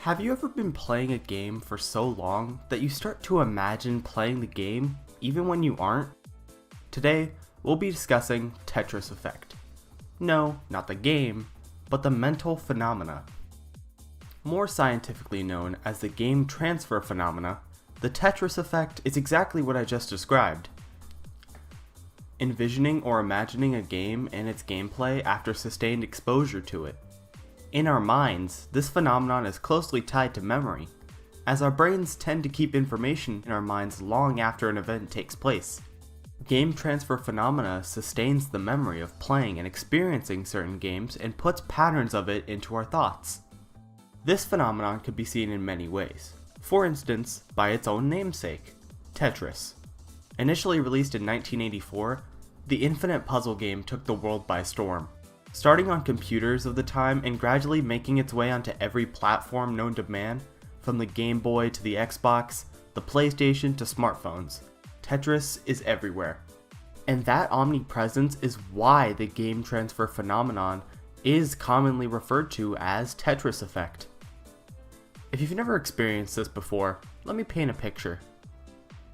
Have you ever been playing a game for so long that you start to imagine playing the game even when you aren't? Today, we'll be discussing Tetris effect. No, not the game, but the mental phenomena. More scientifically known as the game transfer phenomena, the Tetris effect is exactly what I just described. Envisioning or imagining a game and its gameplay after sustained exposure to it. In our minds, this phenomenon is closely tied to memory, as our brains tend to keep information in our minds long after an event takes place. Game transfer phenomena sustains the memory of playing and experiencing certain games and puts patterns of it into our thoughts. This phenomenon could be seen in many ways. For instance, by its own namesake, Tetris. Initially released in 1984, the infinite puzzle game took the world by storm. Starting on computers of the time and gradually making its way onto every platform known to man, from the Game Boy to the Xbox, the PlayStation to smartphones, Tetris is everywhere. And that omnipresence is why the game transfer phenomenon is commonly referred to as Tetris effect. If you've never experienced this before, let me paint a picture.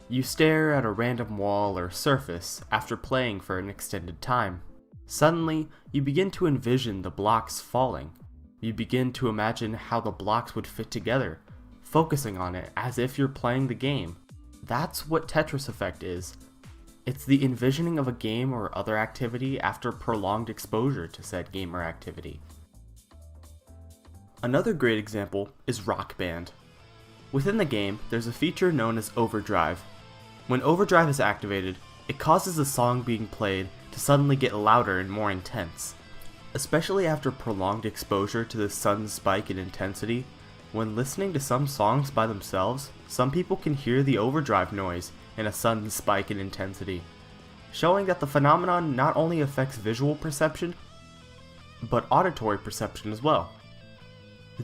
You stare at a random wall or surface after playing for an extended time. Suddenly, you begin to envision the blocks falling. You begin to imagine how the blocks would fit together, focusing on it as if you're playing the game. That's what Tetris effect is. It's the envisioning of a game or other activity after prolonged exposure to said game or activity. Another great example is Rock Band. Within the game, there's a feature known as overdrive. When overdrive is activated, it causes the song being played to suddenly get louder and more intense. Especially after prolonged exposure to the sudden spike in intensity, when listening to some songs by themselves, some people can hear the overdrive noise and a sudden spike in intensity, showing that the phenomenon not only affects visual perception, but auditory perception as well.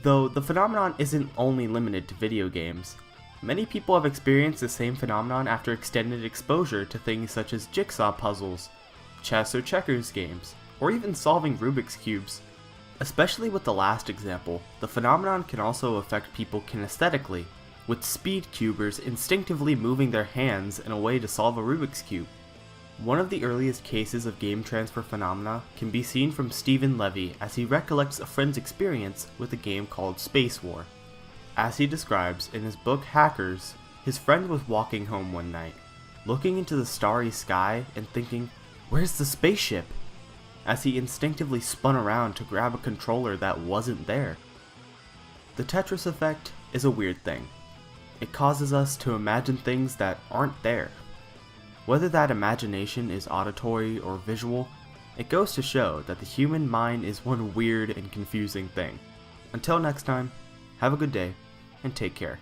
Though the phenomenon isn't only limited to video games. Many people have experienced the same phenomenon after extended exposure to things such as jigsaw puzzles, chess or checkers games, or even solving Rubik's cubes. Especially with the last example, the phenomenon can also affect people kinesthetically, with speed cubers instinctively moving their hands in a way to solve a Rubik's cube. One of the earliest cases of game transfer phenomena can be seen from Stephen Levy as he recollects a friend's experience with a game called Space War. As he describes in his book Hackers, his friend was walking home one night, looking into the starry sky and thinking, "Where's the spaceship?" as he instinctively spun around to grab a controller that wasn't there. The Tetris effect is a weird thing. It causes us to imagine things that aren't there. Whether that imagination is auditory or visual, it goes to show that the human mind is one weird and confusing thing. Until next time, have a good day, and take care.